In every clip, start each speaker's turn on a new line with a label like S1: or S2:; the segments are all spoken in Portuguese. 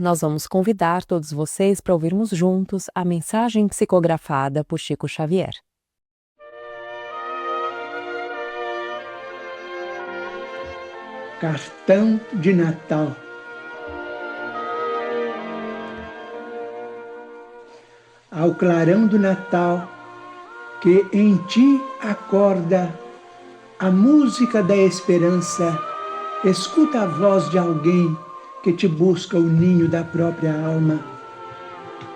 S1: Nós vamos convidar todos vocês para ouvirmos juntos a mensagem psicografada por Chico Xavier.
S2: Cartão de Natal. Ao clarão do Natal, que em ti acorda a música da esperança escuta a voz de alguém que te busca o ninho da própria alma.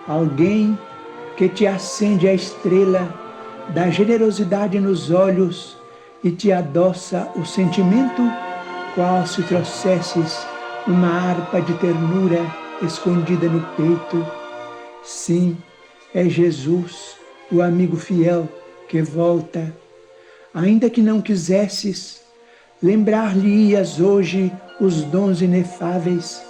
S2: Alguém que te acende a estrela da generosidade nos olhos e te adoça o sentimento qual se trouxesses uma harpa de ternura escondida no peito. Sim, é Jesus, o amigo fiel que volta. Ainda que não quisesses, lembrar-lhe-ias hoje os dons inefáveis,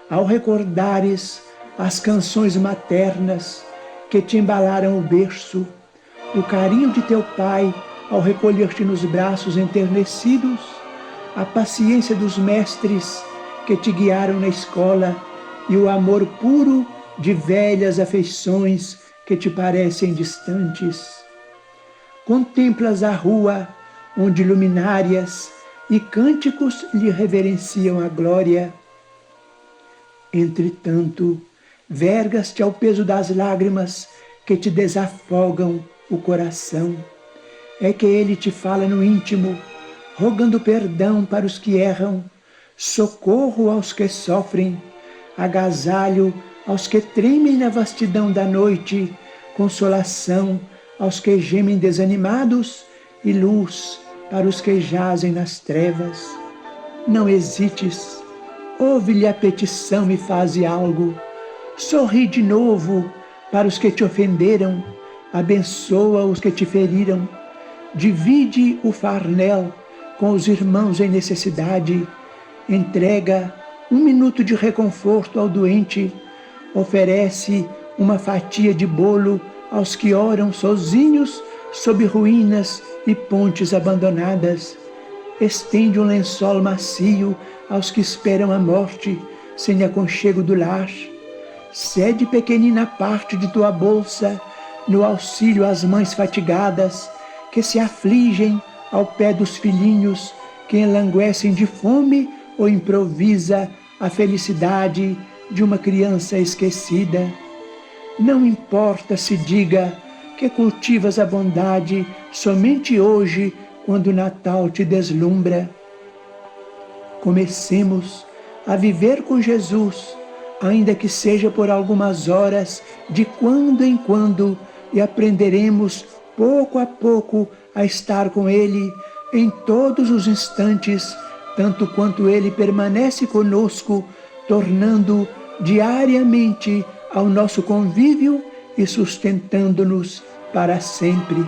S2: ao recordares as canções maternas que te embalaram o berço, o carinho de teu pai ao recolher-te nos braços enternecidos, a paciência dos mestres que te guiaram na escola e o amor puro de velhas afeições que te parecem distantes. Contemplas a rua onde luminárias e cânticos lhe reverenciam a glória. Entretanto, vergas-te ao peso das lágrimas que te desafogam o coração. É que ele te fala no íntimo, rogando perdão para os que erram, socorro aos que sofrem, agasalho aos que tremem na vastidão da noite, consolação aos que gemem desanimados e luz para os que jazem nas trevas. Não hesites, ouve-lhe a petição e faze algo. Sorri de novo para os que te ofenderam, abençoa os que te feriram. Divide o farnel com os irmãos em necessidade, entrega um minuto de reconforto ao doente, oferece uma fatia de bolo aos que oram sozinhos sob ruínas e pontes abandonadas, estende um lençol macio aos que esperam a morte sem aconchego do lar, cede pequenina parte de tua bolsa no auxílio às mães fatigadas que se afligem ao pé dos filhinhos que enlanguecem de fome ou improvisa a felicidade de uma criança esquecida. Não importa se diga que cultivas a bondade somente hoje, quando o Natal te deslumbra. Comecemos a viver com Jesus, ainda que seja por algumas horas, de quando em quando, e aprenderemos pouco a pouco a estar com Ele em todos os instantes, tanto quanto Ele permanece conosco, tornando diariamente ao nosso convívio e sustentando-nos para sempre.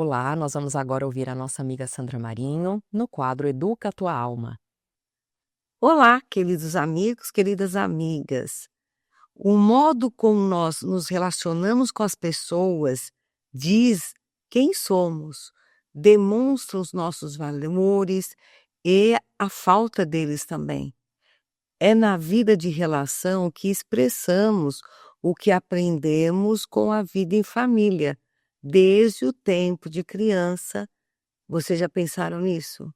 S1: Olá, nós vamos agora ouvir a nossa amiga Sandra Marinho no quadro Educa a Tua Alma.
S3: Olá, queridos amigos, queridas amigas. O modo como nós nos relacionamos com as pessoas diz quem somos, demonstra os nossos valores e a falta deles também. É na vida de relação que expressamos o que aprendemos com a vida em família, desde o tempo de criança. Vocês já pensaram nisso?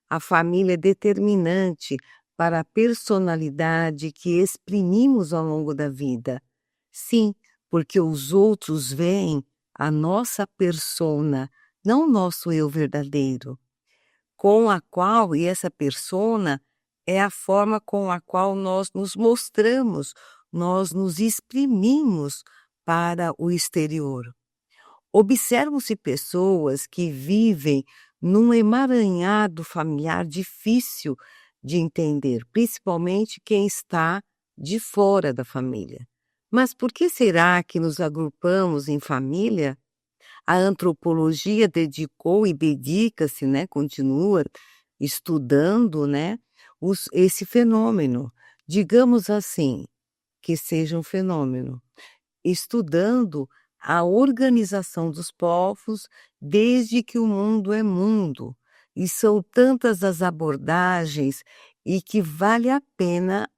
S3: A família é determinante para a personalidade que exprimimos ao longo da vida. Sim, porque os outros veem a nossa persona, não o nosso eu verdadeiro, com a qual, e essa persona é a forma com a qual nós nos mostramos, nós nos exprimimos para o exterior. Observam-se pessoas que vivem num emaranhado familiar difícil de entender, principalmente quem está de fora da família. Mas por que será que nos agrupamos em família? A antropologia dedicou e dedica-se, continua estudando, esse fenômeno. Digamos assim, que seja um fenômeno. Estudando a organização dos povos desde que o mundo é mundo. E são tantas as abordagens e que vale a pena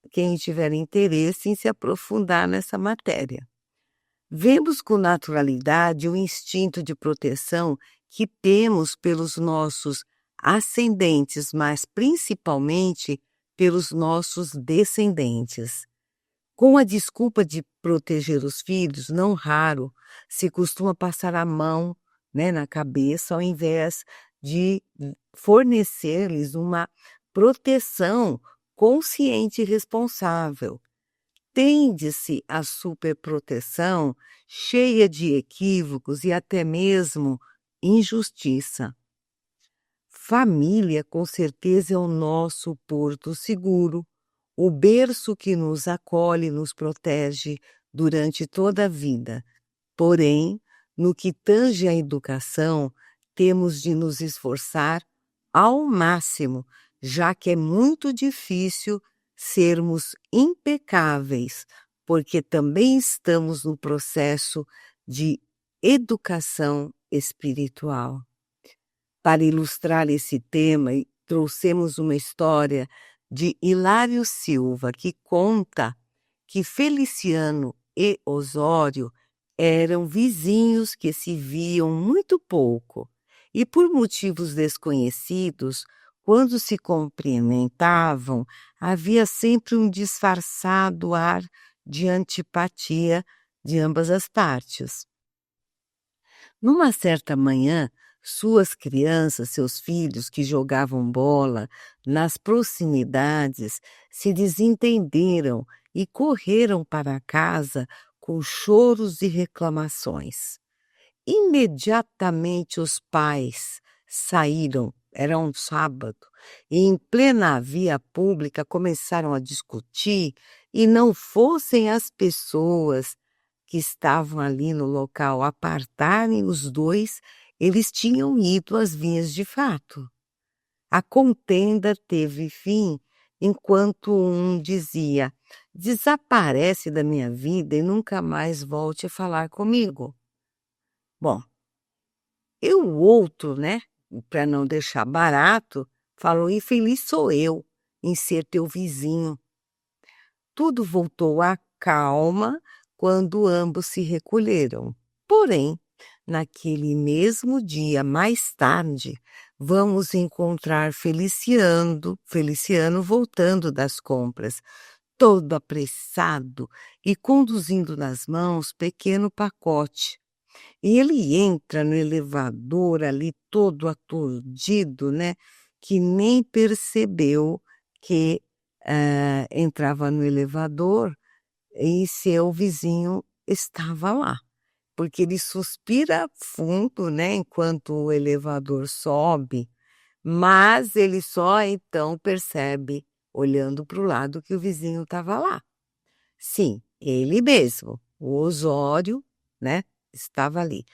S3: quem tiver interesse em se aprofundar nessa matéria. Vemos com naturalidade o instinto de proteção que temos pelos nossos ascendentes, mas principalmente pelos nossos descendentes. Com a desculpa de proteger os filhos, não raro, se costuma passar a mão, na cabeça, ao invés de fornecer-lhes uma proteção consciente e responsável. Tende-se a superproteção cheia de equívocos e até mesmo injustiça. Família, com certeza, é o nosso porto seguro, o berço que nos acolhe e nos protege durante toda a vida. Porém, no que tange à educação, temos de nos esforçar ao máximo, já que é muito difícil sermos impecáveis, porque também estamos no processo de educação espiritual. Para ilustrar esse tema, trouxemos uma história de Hilário Silva, que conta que Feliciano e Osório eram vizinhos que se viam muito pouco e, por motivos desconhecidos, quando se cumprimentavam, havia sempre um disfarçado ar de antipatia de ambas as partes. Numa certa manhã, suas crianças, seus filhos que jogavam bola nas proximidades, se desentenderam e correram para casa com choros e reclamações. Imediatamente os pais saíram, era um sábado, e em plena via pública começaram a discutir, e não fossem as pessoas que estavam ali no local apartarem os dois, eles tinham ido às vias de fato. A contenda teve fim enquanto um dizia: desaparece da minha vida e nunca mais volte a falar comigo. Bom, e o outro, para não deixar barato, falou: infeliz sou eu em ser teu vizinho. Tudo voltou à calma quando ambos se recolheram. Porém, naquele mesmo dia, mais tarde, vamos encontrar Feliciano voltando das compras, todo apressado e conduzindo nas mãos pequeno pacote. E ele entra no elevador ali todo aturdido, que nem percebeu que entrava no elevador e seu vizinho estava lá. Porque ele suspira fundo, enquanto o elevador sobe, mas ele só então percebe, olhando para o lado, que o vizinho estava lá. Sim, ele mesmo, o Osório, estava ali.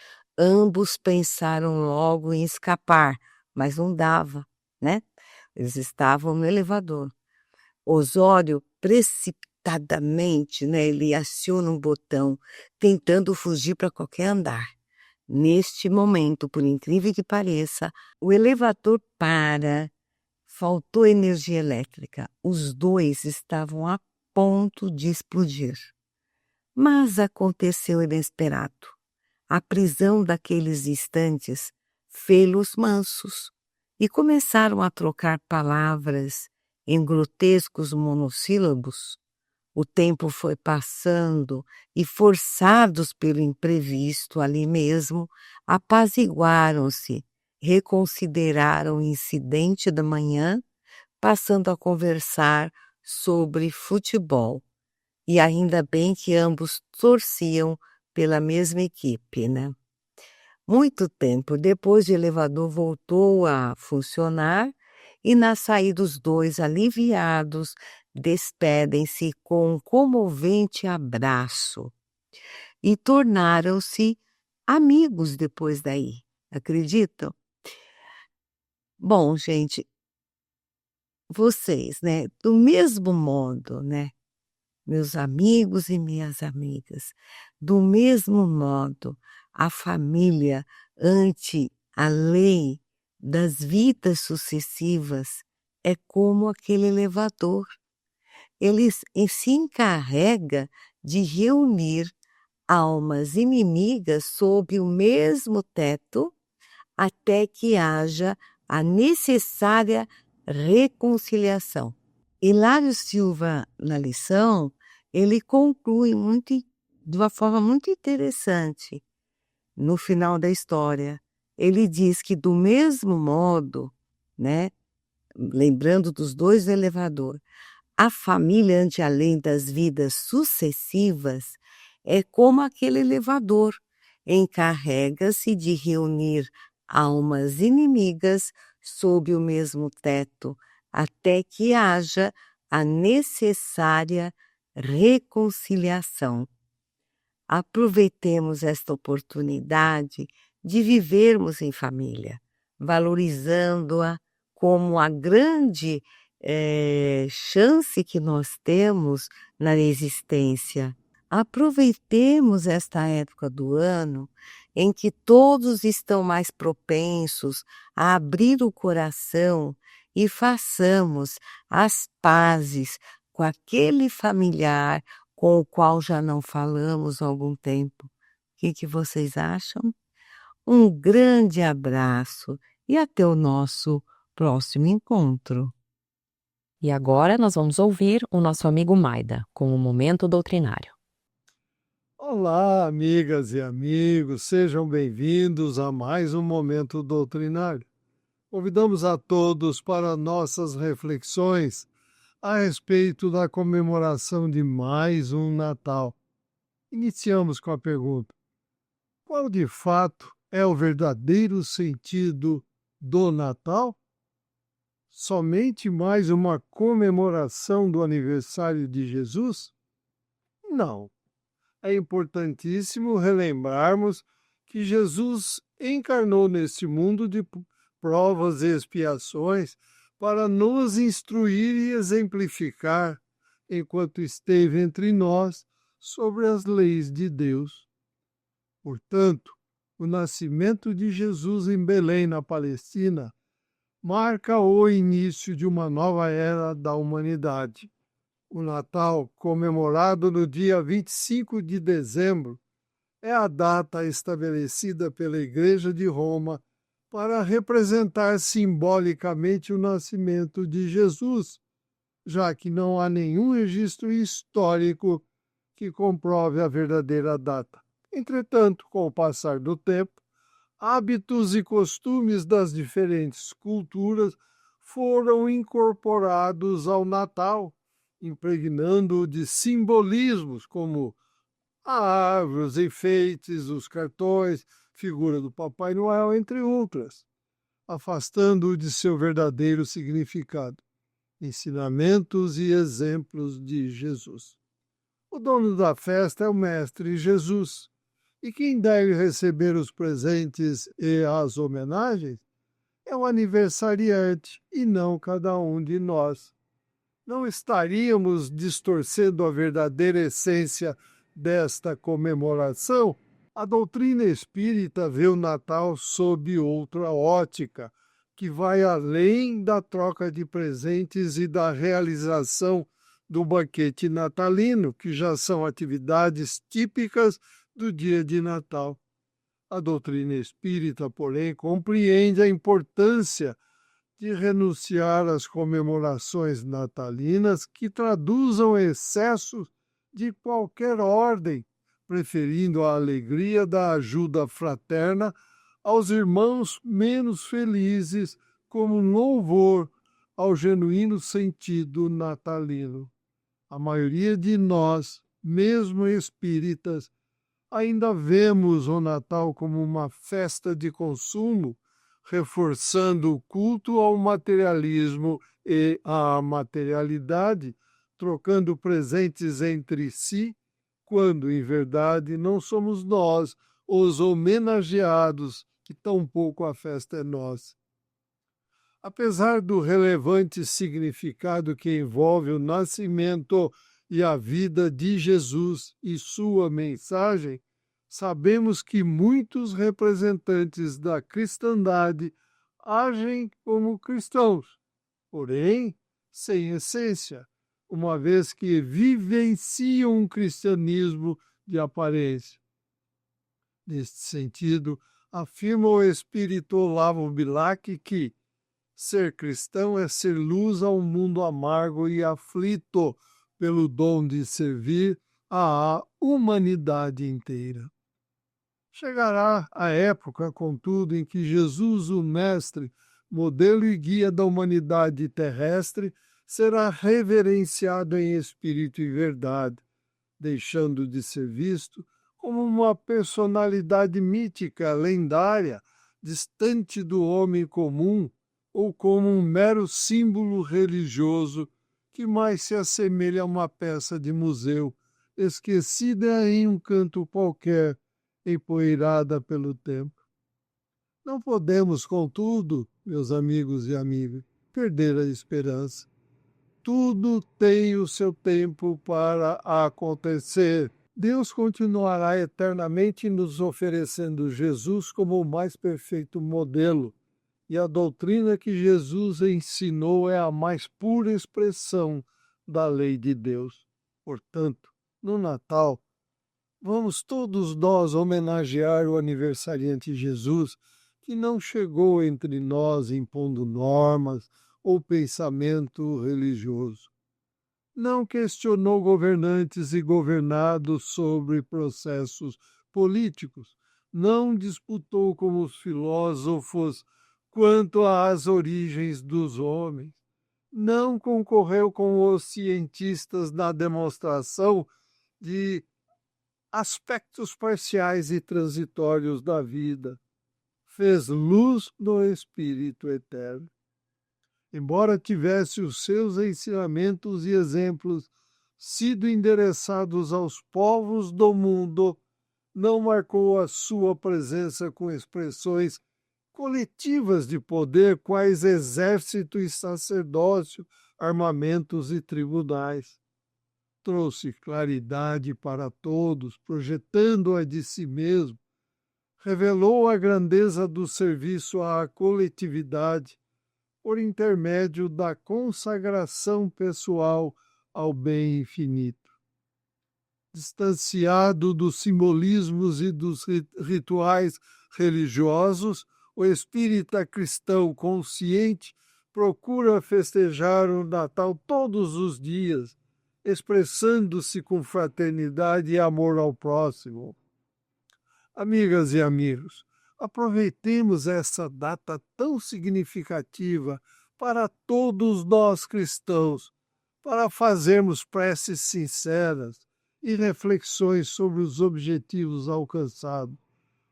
S3: Ambos pensaram logo em escapar, mas não dava, né? Eles estavam no elevador. Osório precipitadamente, né, ele aciona um botão, tentando fugir para qualquer andar. Neste momento, por incrível que pareça, o elevador para, faltou energia elétrica. Os dois estavam a ponto de explodir. Mas aconteceu o inesperado. A prisão daqueles instantes fê-los mansos e começaram a trocar palavras em grotescos monossílabos. O tempo foi passando e, forçados pelo imprevisto ali mesmo, apaziguaram-se, reconsideraram o incidente da manhã, passando a conversar sobre futebol. E ainda bem que ambos torciam pela mesma equipe, né? Muito tempo depois, o elevador voltou a funcionar e, na saída, os dois, aliviados, despedem-se com um comovente abraço e tornaram-se amigos depois daí. Acreditam? Bom, gente, vocês, né, do mesmo modo, né, meus amigos e minhas amigas, do mesmo modo, a família, ante a lei das vidas sucessivas, é como aquele elevador. Se encarrega de reunir almas inimigas sob o mesmo teto até que haja a necessária reconciliação. Hilário Silva, na lição, ele conclui de uma forma muito interessante. No final da história, ele diz que, do mesmo modo, né, lembrando dos dois do elevador, a família ante a lei das vidas sucessivas é como aquele elevador, encarrega-se de reunir almas inimigas sob o mesmo teto, até que haja a necessária reconciliação. Aproveitemos esta oportunidade de vivermos em família, valorizando-a como a grande chance que nós temos na existência. Aproveitemos esta época do ano em que todos estão mais propensos a abrir o coração e façamos as pazes com aquele familiar com o qual já não falamos há algum tempo. O que vocês acham? Um grande abraço e até o nosso próximo encontro.
S1: E agora nós vamos ouvir o nosso amigo Maida com o Momento Doutrinário.
S4: Olá, amigas e amigos, sejam bem-vindos a mais um Momento Doutrinário. Convidamos a todos para nossas reflexões a respeito da comemoração de mais um Natal. Iniciamos com a pergunta: qual de fato é o verdadeiro sentido do Natal? Somente mais uma comemoração do aniversário de Jesus? Não. É importantíssimo relembrarmos que Jesus encarnou neste mundo de provas e expiações para nos instruir e exemplificar, enquanto esteve entre nós, sobre as leis de Deus. Portanto, o nascimento de Jesus em Belém, na Palestina, marca o início de uma nova era da humanidade. O Natal, comemorado no dia 25 de dezembro, é a data estabelecida pela Igreja de Roma para representar simbolicamente o nascimento de Jesus, já que não há nenhum registro histórico que comprove a verdadeira data. Entretanto, com o passar do tempo, hábitos e costumes das diferentes culturas foram incorporados ao Natal, impregnando-o de simbolismos como a árvore, os enfeites, os cartões, figura do Papai Noel, entre outras, afastando-o de seu verdadeiro significado, ensinamentos e exemplos de Jesus. O dono da festa é o Mestre Jesus, E quem deve receber os presentes e as homenagens é o aniversariante e não cada um de nós. Não estaríamos distorcendo a verdadeira essência desta comemoração? A doutrina espírita vê o Natal sob outra ótica, que vai além da troca de presentes e da realização do banquete natalino, que já são atividades típicas do dia de Natal. A doutrina espírita, porém, compreende a importância de renunciar às comemorações natalinas que traduzam excessos de qualquer ordem, preferindo a alegria da ajuda fraterna aos irmãos menos felizes, como louvor ao genuíno sentido natalino. A maioria de nós, mesmo espíritas, ainda vemos o Natal como uma festa de consumo, reforçando o culto ao materialismo e à materialidade, trocando presentes entre si, quando, em verdade, não somos nós os homenageados, que tampouco a festa é nossa. Apesar do relevante significado que envolve o nascimento e a vida de Jesus e sua mensagem, sabemos que muitos representantes da cristandade agem como cristãos, porém sem essência, uma vez que vivenciam um cristianismo de aparência. Neste sentido, afirma o espírito Olavo Bilac que ser cristão é ser luz a um mundo amargo e aflito pelo dom de servir à humanidade inteira. Chegará a época, contudo, em que Jesus, o Mestre, modelo e guia da humanidade terrestre, será reverenciado em espírito e verdade, deixando de ser visto como uma personalidade mítica, lendária, distante do homem comum, ou como um mero símbolo religioso que mais se assemelha a uma peça de museu, esquecida em um canto qualquer, empoeirada pelo tempo. Não podemos, contudo, meus amigos e amigas, perder a esperança. Tudo tem o seu tempo para acontecer. Deus continuará eternamente nos oferecendo Jesus como o mais perfeito modelo, e a doutrina que Jesus ensinou é a mais pura expressão da lei de Deus. Portanto, no Natal, vamos todos nós homenagear o aniversariante Jesus, que não chegou entre nós impondo normas ou pensamento religioso. Não questionou governantes e governados sobre processos políticos. Não disputou com os filósofos quanto às origens dos homens. Não concorreu com os cientistas na demonstração de aspectos parciais e transitórios da vida. Fez luz no Espírito Eterno. Embora tivesse os seus ensinamentos e exemplos sido endereçados aos povos do mundo, não marcou a sua presença com expressões coletivas de poder, quais exército e sacerdócio, armamentos e tribunais. Trouxe claridade para todos, projetando-a de si mesmo. Revelou a grandeza do serviço à coletividade por intermédio da consagração pessoal ao bem infinito. Distanciado dos simbolismos e dos rituais religiosos, o espírita cristão consciente procura festejar o Natal todos os dias, expressando-se com fraternidade e amor ao próximo. Amigas e amigos, aproveitemos essa data tão significativa para todos nós cristãos, para fazermos preces sinceras e reflexões sobre os objetivos alcançados,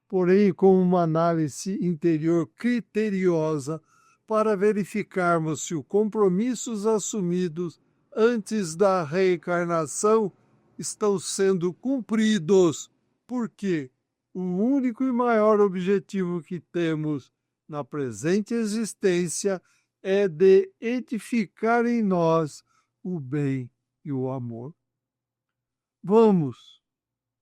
S4: porém com uma análise interior criteriosa para verificarmos se os compromissos assumidos antes da reencarnação estão sendo cumpridos. Por quê? o único e maior objetivo que temos na presente existência é de edificar em nós o bem e o amor. Vamos,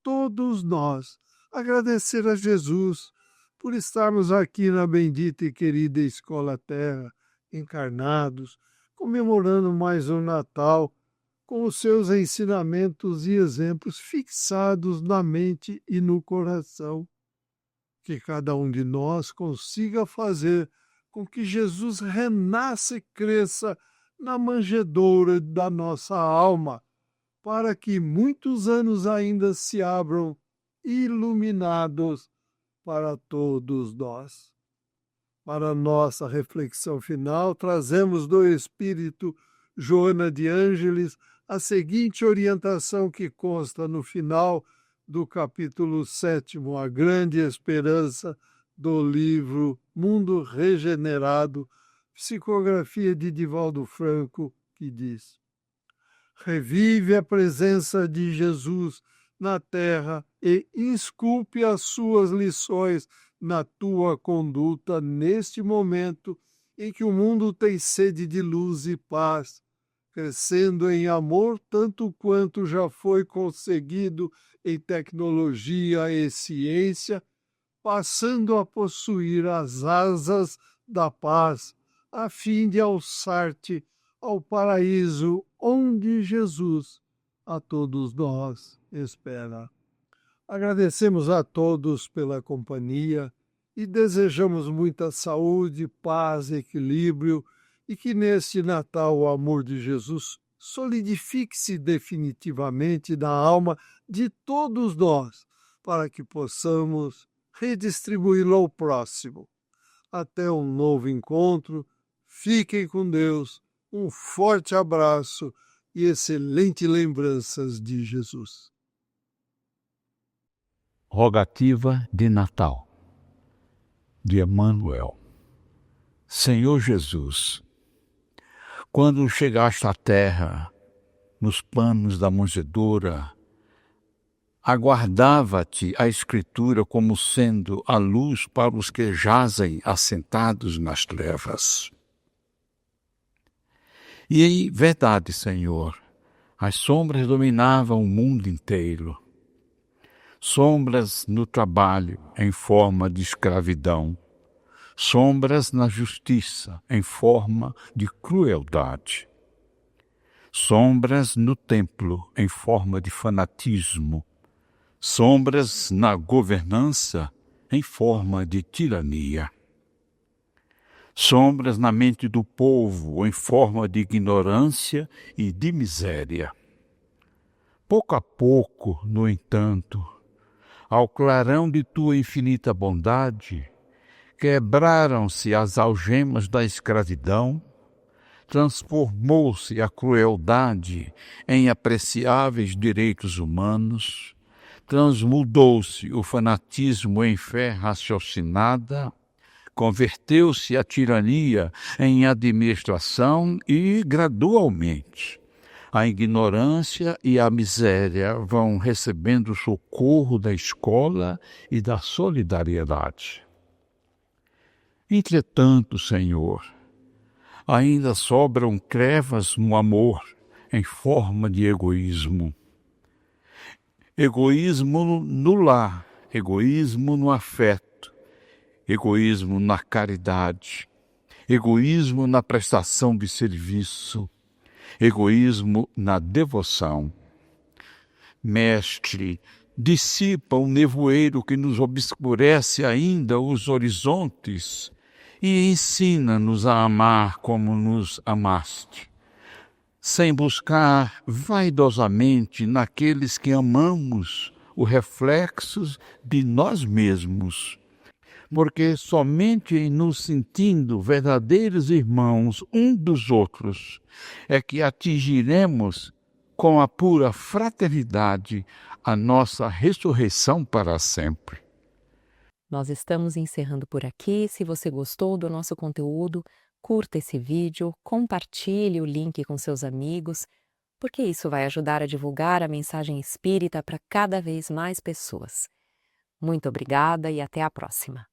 S4: todos nós, agradecer a Jesus por estarmos aqui na bendita e querida Escola Terra, encarnados, comemorando mais um Natal, com os seus ensinamentos e exemplos fixados na mente e no coração. Que cada um de nós consiga fazer com que Jesus renasça e cresça na manjedoura da nossa alma, para que muitos anos ainda se abram iluminados para todos nós. Para nossa reflexão final, trazemos do Espírito Joana de Ângeles a seguinte orientação que consta no final do capítulo 7º, A Grande Esperança, do livro Mundo Regenerado, psicografia de Divaldo Franco, que diz: revive a presença de Jesus na terra e esculpe as suas lições na tua conduta neste momento em que o mundo tem sede de luz e paz, crescendo em amor tanto quanto já foi conseguido em tecnologia e ciência, passando a possuir as asas da paz, a fim de alçar-te ao paraíso onde Jesus a todos nós espera. Agradecemos a todos pela companhia e desejamos muita saúde, paz, equilíbrio e que neste Natal o amor de Jesus solidifique-se definitivamente na alma de todos nós, para que possamos redistribuí-lo ao próximo. Até um novo encontro, fiquem com Deus, um forte abraço e excelentes lembranças de Jesus.
S5: Rogativa de Natal, de Emmanuel. Senhor Jesus, quando chegaste à terra, nos panos da manjedoura, aguardava-te a Escritura como sendo a luz para os que jazem assentados nas trevas. E em verdade, Senhor, as sombras dominavam o mundo inteiro. Sombras no trabalho em forma de escravidão, sombras na justiça em forma de crueldade, sombras no templo em forma de fanatismo, sombras na governança em forma de tirania, sombras na mente do povo em forma de ignorância e de miséria. Pouco a pouco, no entanto, ao clarão de tua infinita bondade, quebraram-se as algemas da escravidão, transformou-se a crueldade em apreciáveis direitos humanos, transmudou-se o fanatismo em fé raciocinada, converteu-se a tirania em administração e, gradualmente, a ignorância e a miséria vão recebendo o socorro da escola e da solidariedade. Entretanto, Senhor, ainda sobram trevas no amor em forma de egoísmo. Egoísmo no lar, egoísmo no afeto, egoísmo na caridade, egoísmo na prestação de serviço, egoísmo na devoção. Mestre, dissipa o nevoeiro que nos obscurece ainda os horizontes e ensina-nos a amar como nos amaste, sem buscar vaidosamente naqueles que amamos os reflexos de nós mesmos, porque somente em nos sentindo verdadeiros irmãos uns dos outros é que atingiremos com a pura fraternidade a nossa ressurreição para sempre.
S1: Nós estamos encerrando por aqui. Se você gostou do nosso conteúdo, curta esse vídeo, compartilhe o link com seus amigos, porque isso vai ajudar a divulgar a mensagem espírita para cada vez mais pessoas. Muito obrigada e até a próxima.